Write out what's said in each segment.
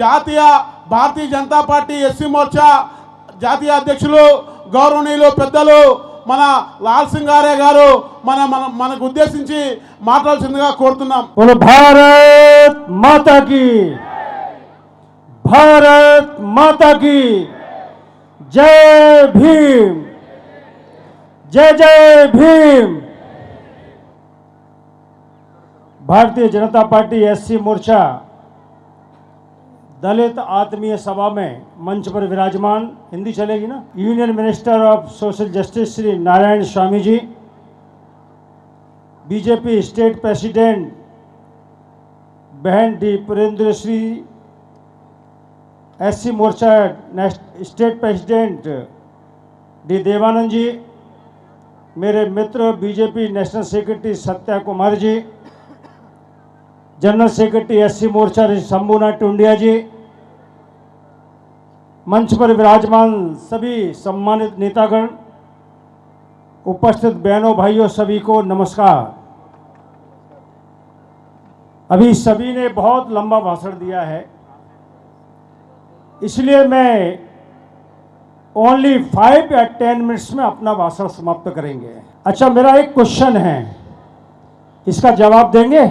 జాతీయ Bharatiya Janata party SC Morcha జాతీయ అధ్యక్షులు గౌరవనీయులు పెద్దలు మన లాల్ సింగారే గారు మనకు ఉద్దేశించి మాట్లాడాల్సిందిగా కోరుతున్నాం. భారత్ మాతా की भारत माता की जय भीम जय जय भीम। भारतीय जनता पार्टी एससी मोर्चा दलित आत्मीय सभा में मंच पर विराजमान, हिंदी चलेगी ना, union minister of social justice Shri Narayana Swamy ji, BJP state president बहन डी पुरेंद्र श्री, एससी मोर्चा state president D Devanand ji, मेरे मित्र BJP national secretary Satya Kumar ji, general secretary SC मोर्चा शंभुनाथ टुंडिया जी, मंच पर विराजमान सभी सम्मानित नेतागण, उपस्थित बहनों भाइयों सभी को नमस्कार। अभी सभी ने बहुत लंबा भाषण दिया है, इसलिए मैं ओनली 5 या 10 मिनट्स में अपना भाषण समाप्त करेंगे। अच्छा, मेरा एक क्वेश्चन है, इसका जवाब देंगे?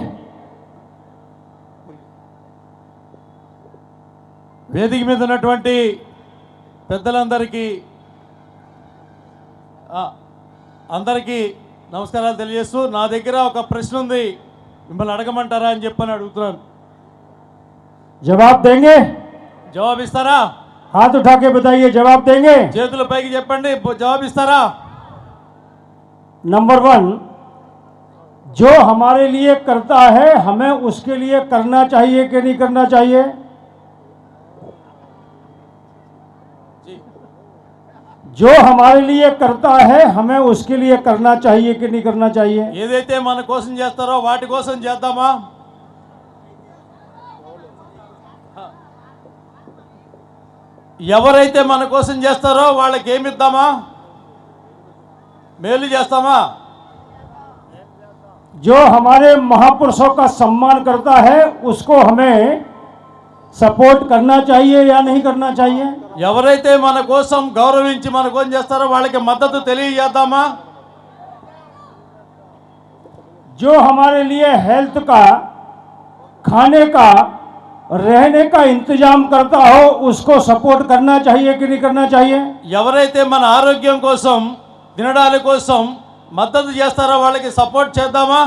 వేదిక మీద ఉన్నటువంటి పెద్దలందరికీ నమస్కారాలు తెలియజేస్తూ, నా దగ్గర ఒక ప్రశ్న ఉంది, మిమ్మల్ని అడగమంటారా అని చెప్పని అడుగుతున్నాను. जवाब देंगे? జవాబు ఇస్తారా? हाथ उठा के बताइए, जवाब देंगे? చేతుల పైకి చెప్పండి, జవాబు ఇస్తారా? नंबर 1, जो हमारे लिए करता है हमें उसके लिए करना चाहिए कि नहीं करना चाहिए? जो हमारे लिए करता है हमें उसके लिए करना चाहिए कि नहीं करना चाहिए? ఏదైతే మన కోసం చేస్తారో వాటి కోసం చేద్దామా? ఎవరైతే మన కోసం చేస్తారో వాళ్ళకి ఏమి ఇద్దామా? మేలు చేస్తామా? जो हमारे महापुरुषों का सम्मान करता है उसको हमें सपोर्ट करना चाहिए या नहीं करना चाहिए? ఎవరైతే మన కోసం గౌరవించి మన కోసం చేస్తారో వాళ్ళకి మద్దతు తెలియజేద్దామా? जो हमारे लिए हेल्थ का, खाने का, रहने का इंतजाम करता हो उसको सपोर्ट करना चाहिए कि नहीं करना चाहिए? ఎవరైతే మన ఆరోగ్యం కోసం, తినడాల కోసం మద్దతు చేస్తారో వాళ్ళకి సపోర్ట్ చేద్దామా?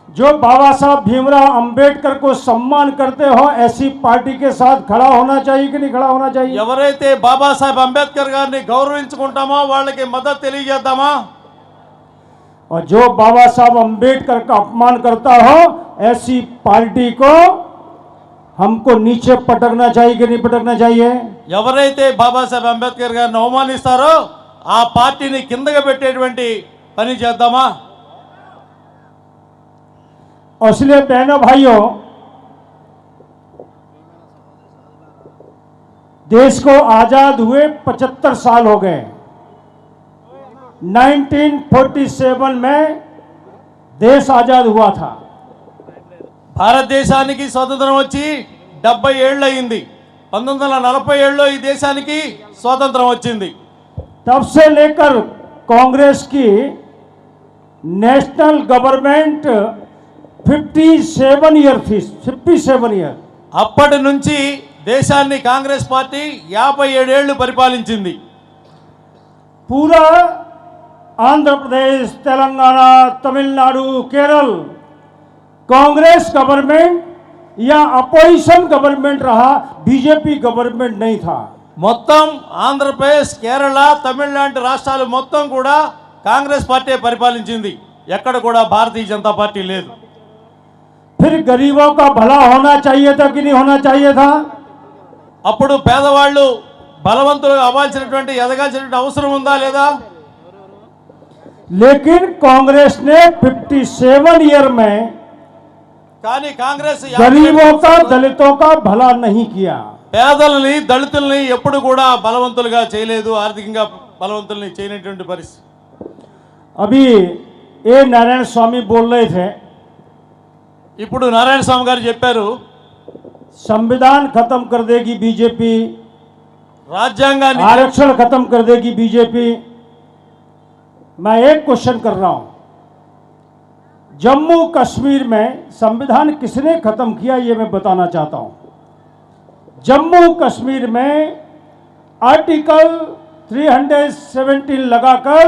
जो बाबा साहब भीमराव अंबेडकर को सम्मान करते हो ऐसी पार्टी के साथ खड़ा होना चाहिए कि नहीं खड़ा होना चाहिए? ఎవరైతే బాబాసాహెబ్ అంబేద్కర్ గారిని గౌరవించుకుంటామో వాళ్ళకి మద్దతు తెలియజేద్దామా? और जो बाबा साहब अंबेडकर का अपमान करता हो ऐसी पार्टी को हमको नीचे पटकना चाहिए कि नहीं पटकना चाहिए? ఎవరైతే బాబాసాహెబ్ అంబేద్కర్ గారిని అవమానిస్తారో ఆ పార్టీని కిందగా పెట్టేటువంటి పని చేద్దామా? और इसलिए बहनों भाइयों, देश को आजाद हुए 75 साल हो गए। 1947 में देश आजाद हुआ था। భారతదేశానికి స్వాతంత్రం వచ్చి 70 ఏళ్ళు అయింది. 1947లో ఈ దేశానికి స్వాతంత్రం వచ్చింది. तब से लेकर कांग्रेस की नेशनल गवर्नमेंट 57 ईयर थी, 57 ईयर। అప్పటి నుంచి దేశాన్ని కాంగ్రెస్ పార్టీ 57 ఏళ్ళు పరిపాలించింది. पूरा आंध्र प्रदेश, तेलंगाना, तमिलनाडु, केरल कांग्रेस गवर्नमेंट या अपोजिशन गवर्नमेंट रहा, बीजेपी गवर्नमेंट नहीं था। మొత్తం ఆంధ్రప్రదేశ్, కేరళ, తమిళనాడు రాష్ట్రాలు మొత్తం కూడా కాంగ్రెస్ పార్టీ పరిపాలించింది. ఎక్కడ కూడా భారతీయ జనతా పార్టీ లేదు. फिर गरीबों का भला होना चाहिए था कि नहीं होना चाहिए था? అప్పుడు పేదవాళ్ళు బలవంతులు అవ్వాల్సినటువంటి, ఎదగాల్సినటువంటి అవసరం ఉందా లేదా? लेकिन कांग्रेस ने 57 ईयर में కానీ కాంగ్రెస్ गरीबों का, दलितों का भला नहीं किया। పేదలని, దళితుల్ని ఎప్పుడు కూడా బలవంతులుగా చేయలేదు, ఆర్థికంగా బలవంతుల్ని చేయనటువంటి పరిస్థితి. अभी ए नारायण स्वामी बोल रहे थे, ఇప్పుడు నారాయణ స్వామి గారు చెప్పారు, संविधान खत्म कर देगी बीजेपी, రాజ్యాంగాన్ని आरक्षण खत्म कर देगी बीजेपी। मैं एक क्वेश्चन कर रहा हूं, जम्मू कश्मीर में संविधान किसने खत्म किया ये मैं बताना चाहता हूं। जम्मू कश्मीर में आर्टिकल 317 लगाकर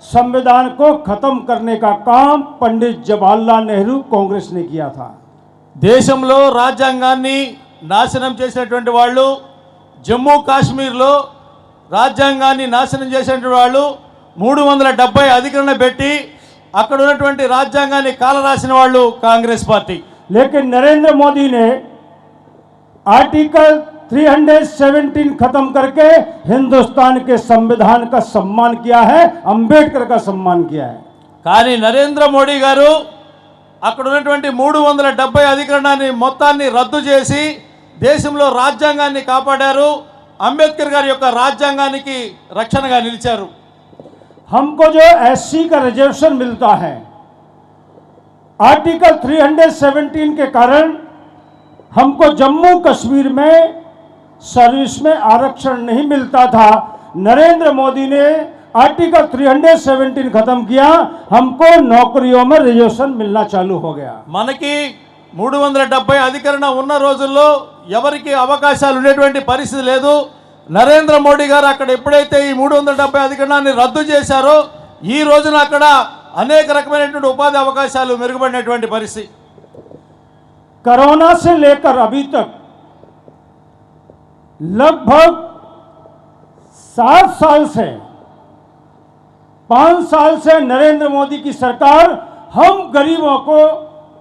संविधान को खत्म करने का काम पंडित जवाहरलाल नेहरू कांग्रेस ने किया था। దేశంలో రాజ్యాంగాన్ని నాశనం చేసినటువంటి వాళ్ళు, జమ్మూ కాశ్మీర్లో రాజ్యాంగాన్ని నాశనం చేసినటువంటి వాళ్ళు 370 అధికరణ పెట్టి అక్కడ ఉన్నటువంటి రాజ్యాంగాన్ని కాలరాసిన వాళ్ళు కాంగ్రెస్ పార్టీ। लेकिन नरेंद्र मोदी ने आर्टिकल 317 खत्म करके हिंदुस्तान के संविधान का सम्मान किया है, अंबेडकर का सम्मान किया है। కానీ నరేంద్ర మోడీ గారు అక్కడ ఉన్నటువంటి 370 అధికరణాన్ని మొత్తాన్ని రద్దు చేసి దేశంలో రాజ్యాంగాన్ని కాపాడారు, అంబేద్కర్ గారి యొక్క రాజ్యాంగానికి రక్షణగా నిలిచారు। हमको जो एससी का रिजर्वेशन मिलता है आर्टिकल 317 के कारण हमको जम्मू कश्मीर में सर्विस में आरक्षण नहीं मिलता था। नरेंद्र मोदी ने आर्टिकल 317 खत्म किया, हमको नौकरियों में रिजर्वेशन मिलना चालू हो गया। మనకి 370 అధికరణ ఉన్న రోజుల్లో ఎవరికి అవకాశాలు ఉండేటువంటి పరిస్థితి లేదు। నరేంద్ర మోడీ గారు అక్కడ ఎప్పుడైతే ఈ 370 అధికరణాన్ని రద్దు చేశారో ఈ రోజున అక్కడ అనేక రకమైనటువంటి ఉపాధి అవకాశాలు మెరుగుపడినటువంటి పరిస్థితి। कोरोना से लेकर अभी तक लगभग 7 साल से 5 साल से नरेंद्र मोदी की सरकार हम गरीबों को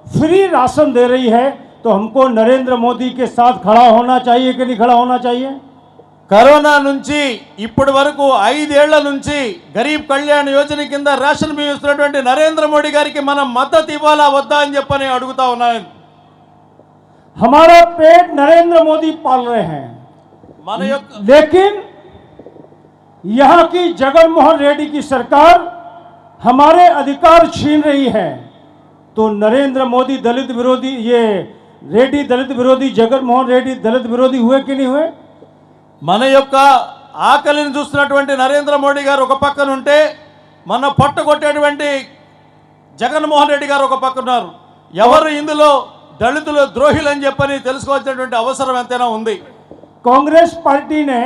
फ्री राशन दे रही है, तो हमको नरेंद्र मोदी के साथ खड़ा होना चाहिए कि नहीं खड़ा होना चाहिए। కరోనా నుంచి ఇప్పటి వరకు 5 ఏళ్ల నుంచి గరీబ్ కళ్యాణ్ యోజన కింద రేషన్ బియ్యం ఇస్తున్నటువంటి నరేంద్ర మోడీ గారికి మనం మద్దతు ఇవ్వాలా వద్దా అని చెప్పని అడుగుతా ఉన్నాను। हमारा पेट नरेंद्र मोदी पाल रहे हैं, మన యొక్క लेकिन यहाँ की जगनमोहन रेड्डी की सरकार हमारे अधिकार छीन रही है। तो नरेंद्र मोदी दलित विरोधी, ये रेड्डी दलित विरोधी, जगनमोहन रेड्डी दलित विरोधी हुए कि नहीं हुए। మన యొక్క ఆకలిని చూస్తున్నటువంటి నరేంద్ర మోడీ గారు ఒక పక్కన ఉంటే మన పట్టుకొట్టేటువంటి జగన్మోహన్ రెడ్డి గారు ఒక పక్కన ఉన్నారు। ఎవరు ఇందులో దళితులు ద్రోహులు అని చెప్పని తెలుసుకోవాల్సినటువంటి అవసరం ఎంతైనా ఉంది। कांग्रेस पार्टी ने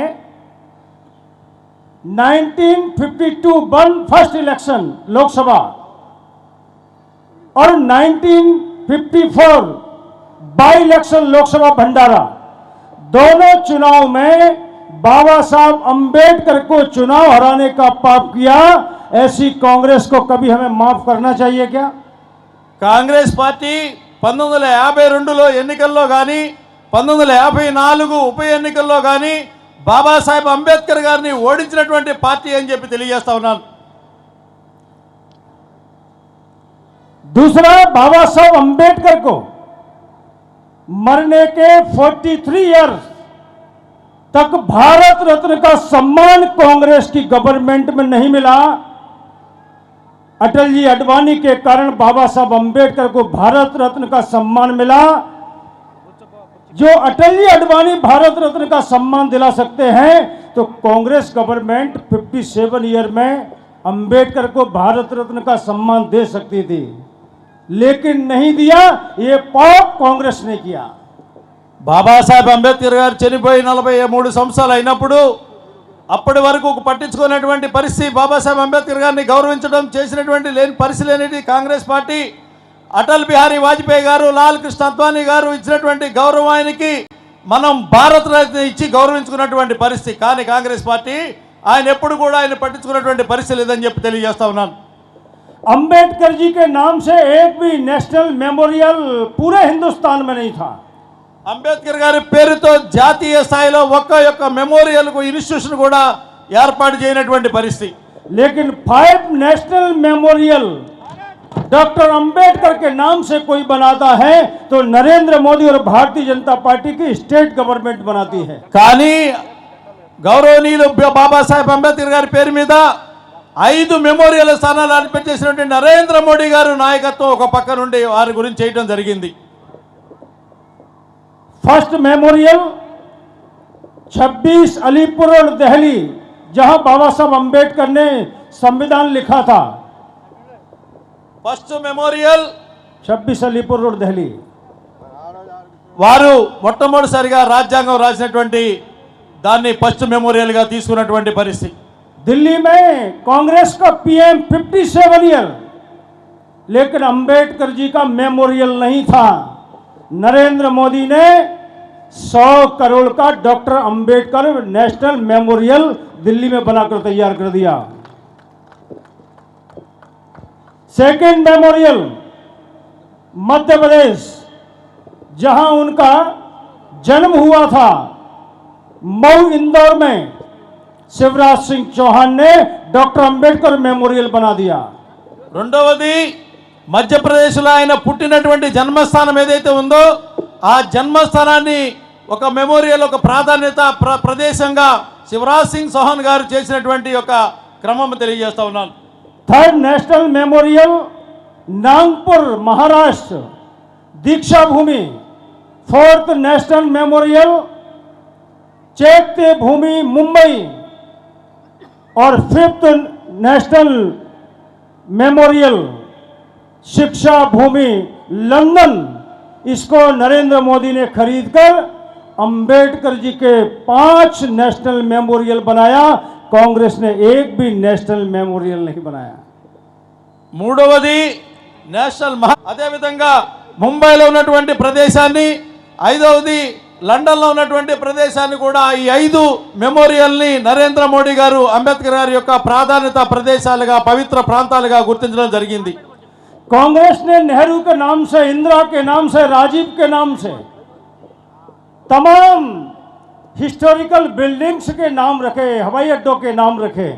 1952 वन फर्स्ट इलेक्शन लोकसभा और 1954 बाई इलेक्शन लोकसभा भंडारा, दोनों चुनाव में बाबा साहब अंबेडकर को चुनाव हराने का पाप किया। ऐसी कांग्रेस को कभी हमें माफ करना चाहिए क्या। కాంగ్రెస్ పార్టీ 1952లో ఎన్నికల్లో కానీ 1954 ఉప ఎన్నికల్లో కానీ బాబాసాహెబ్ అంబేద్కర్ గారిని ఓడించినటువంటి పార్టీ అని చెప్పి తెలియజేస్తా ఉన్నాను। दूसरा, बाबा साहब अंबेडकर को मरने के 43 ईयर्स तक भारत रत्न का सम्मान कांग्रेस की गवर्नमेंट में नहीं मिला। अटल जी अडवाणी के कारण बाबा साहब अंबेडकर को भारत रत्न का सम्मान मिला। जो अटल जी अडवाणी भारत रत्न का सम्मान दिला सकते हैं, तो कांग्रेस गवर्नमेंट 57 ईयर में अंबेडकर को भारत रत्न का सम्मान दे सकती थी, लेकिन नहीं दिया। ये पाप कांग्रेस ने किया। బాబాసాహెబ్ అంబేద్కర్ గారు చనిపోయి 43 సంవత్సరాలు అయినప్పుడు అప్పటి వరకు పట్టించుకున్నటువంటి పరిస్థితి, బాబాసాహెబ్ అంబేద్కర్ గారిని గౌరవించడం చేసినటువంటి లేని పరిస్థితి లేనిది కాంగ్రెస్ పార్టీ। అటల్ బిహారీ వాజ్పేయి గారు, లాల్ కృష్ణ అద్వానీ గారు ఇచ్చినటువంటి గౌరవానికి మనం భారత రత్న ఇచ్చి గౌరవించుకున్నటువంటి పరిస్థితి। కానీ కాంగ్రెస్ పార్టీ ఆయన ఎప్పుడు కూడా ఆయన పట్టించుకున్నటువంటి పరిస్థితి లేదని చెప్పి తెలియజేస్తా ఉన్నాను। अंबेडकर जी के नाम से एक भी नेशनल मेमोरियल पूरे हिंदुस्तान में नहीं था। అంబేద్కర్ గారి పేరుతో జాతీయ స్థాయిలో ఒక్క యొక్క మెమోరియల్కు ఇన్స్టిట్యూషన్ కూడా ఏర్పాటు చేయనటువంటి పరిస్థితి। लेकिन 5 नेशनल मेमोरियल डॉक्टर अंबेडकर के नाम से कोई बनाता है तो नरेंद्र मोदी और भारतीय जनता पार्टी की स्टेट गवर्नमेंट बनाती है। కానీ గౌరవనీయులు బాబాసాహెబ్ అంబేద్కర్ గారి పేరు మీద 5 మెమోరియల్ స్థానాలు ఏర్పాటు చేసినటువంటి నరేంద్ర మోడీ గారు నాయకత్వం ఒక పక్క నుండి వారి గురించి చేయడం జరిగింది। First memorial 26 Alipur road Delhi, जहां बाबा साहब अंबेडकर ने संविधान लिखा था। First memorial 26 Alipur road Delhi. వారు మొట్టమొదటిసారిగా రాజ్యాంగం రాసినటువంటి దాన్ని ఫస్ట్ మెమోరియల్గా తీసుకున్నటువంటి పరిస్థితి। दिल्ली में कांग्रेस का पीएम 57 ईयर, लेकिन अंबेडकर जी का मेमोरियल नहीं था। नरेंद्र मोदी ने 100 करोड़ का doctor Ambedkar national memorial Delhi में बनाकर तैयार कर दिया। सेकेंड मेमोरियल मध्य प्रदेश, जहां उनका जन्म हुआ था, मऊ इंदौर में शिवराज सिंह चौहान ने डॉक्टर अंबेडकर मेमोरियल बना दिया। రెండవది మధ్యప్రదేశ్లో ఆయన పుట్టినటువంటి జన్మస్థానం ఏదైతే ఉందో ఆ జన్మస్థానాన్ని ఒక మెమోరియల్, ఒక ప్రాధాన్యత ప్రదేశంగా శివరాజ్ సింగ్ చౌహాన్ గారు చేసినటువంటి ఒక క్రమం తెలియజేస్తా ఉన్నాను। Third national memorial Nagpur Maharashtra Deeksha Bhoomi. Fourth national memorial Chaitya Bhoomi Mumbai. और फिफ्थ नेशनल मेमोरियल शिक्षा भूमि लंदन। इसको नरेंद्र मोदी ने खरीदकर अंबेडकर जी के 5 नेशनल मेमोरियल बनाया। कांग्रेस ने एक भी नेशनल मेमोरियल नहीं बनाया। మూడవది నేషనల్ అదేవిధంగా ముంబైలో ఉన్నటువంటి ప్రదేశాన్ని, ఐదవది లండన్లో ఉన్నటువంటి ప్రదేశాన్ని కూడా ఈ 5 మెమోరియల్ని నరేంద్ర మోడీ గారు అంబేద్కర్ గారి యొక్క ప్రాధాన్యత ప్రదేశాలుగా, పవిత్ర ప్రాంతాలుగా గుర్తించడం జరిగింది। कांग्रेस ने नेहरू के नाम से, इंदिरा के नाम से, राजीव के नाम से तमाम हिस्टोरिकल बिल्डिंग्स के नाम रखे, हवाई अड्डों के नाम रखे,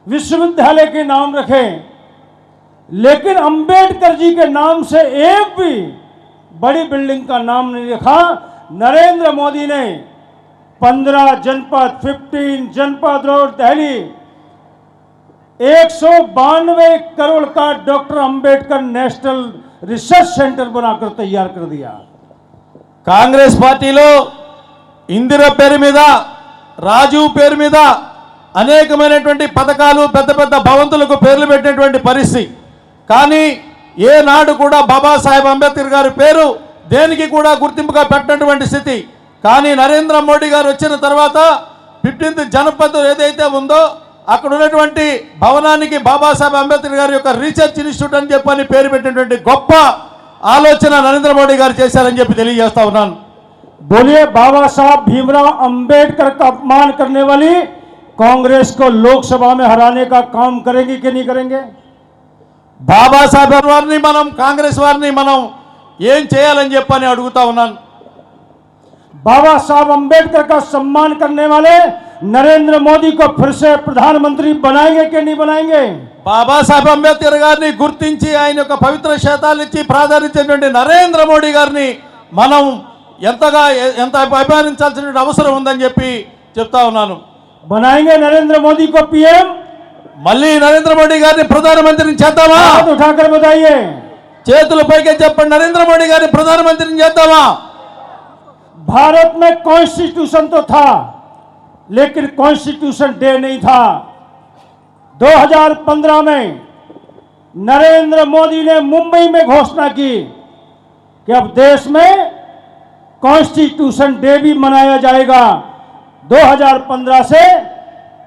विश्वविद्यालय के नाम रखे, लेकिन अंबेडकर जी के नाम से एक भी बड़ी बिल्डिंग का नाम नहीं लिखा। नरेंद्र मोदी ने 15 जनपद, 15 जनपद रोड दिल्ली, 192 करोड़ का doctor Ambedkar national research centre बनाकर तैयार कर दिया। కాంగ్రెస్ పార్టీలో ఇందిర పేరు మీద, రాజీవ్ పేరు మీద అనేకమైనటువంటి పథకాలు, పెద్ద పెద్ద భవంతులకు పేర్లు పెట్టినటువంటి పరిస్థితి। కానీ ఏనాడు కూడా బాబాసాహెబ్ అంబేద్కర్ గారి పేరు దేనికి కూడా గుర్తింపుగా పెట్టినటువంటి స్థితి। కానీ నరేంద్ర మోడీ గారు వచ్చిన తర్వాత 15th జనపద్ ఏదైతే ఉందో అక్కడ ఉన్నటువంటి భవనానికి బాబాసాహెబ్ అంబేద్కర్ గారి యొక్క రీసెర్చ్ ఇన్స్టిట్యూట్ అని చెప్పని పేరు పెట్టినటువంటి గొప్ప ఆలోచన నరేంద్ర మోడీ గారు చేశారని చెప్పి తెలియజేస్తా ఉన్నాను। बोलिए, बाबा साहब भीमराव अंबेडकर का अपमान करने वाली कांग्रेस को लोकसभा में हराने का काम करेंगे कि नहीं करेंगे? బాబాసాహెబ్ వారిని మనం, కాంగ్రెస్ వారిని మనం ఏం చేయాలని చెప్పని అడుగుతా ఉన్నాను। बाबा साहब अंबेडकर का सम्मान करने वाले नरेंद्र मोदी को फिर से प्रधानमंत्री बनाएंगे कि नहीं बनाएंगे? బాబాసాహెబ్ అంబేద్కర్ గారిని గుర్తించి ఆయన యొక్క పవిత్ర శాతాలు ఇచ్చి ప్రాధాన్యతటువంటి నరేంద్ర మోడీ గారిని మనం ఎంత అభిమానించాల్సిన అవసరం ఉందని చెప్పి చెప్తా ఉన్నాను। बनाएंगे नरेंद्र मोदी को पीएम? మళ్ళీ నరేంద్ర మోడీ గారిని ప్రధానమంత్రిని చేద్దామా? हाथ उठाकर बताइए। చేతుల పైకి చెప్పండి, నరేంద్ర మోడీ గారిని ప్రధానమంత్రిని చేద్దామా? भारत में कॉन्स्टिट्यूशन तो था, लेकिन कॉन्स्टिट्यूशन डे नहीं था। 2015 में नरेंद्र मोदी ने मुंबई में घोषणा की कि अब देश में कॉन्स्टिट्यूशन डे भी मनाया जाएगा। 2015 से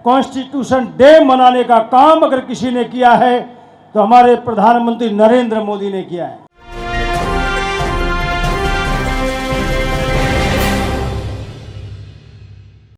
कॉन्स्टिट्यूशन डे मनाने का काम अगर किसी ने किया है तो हमारे प्रधानमंत्री नरेंद्र मोदी ने किया है।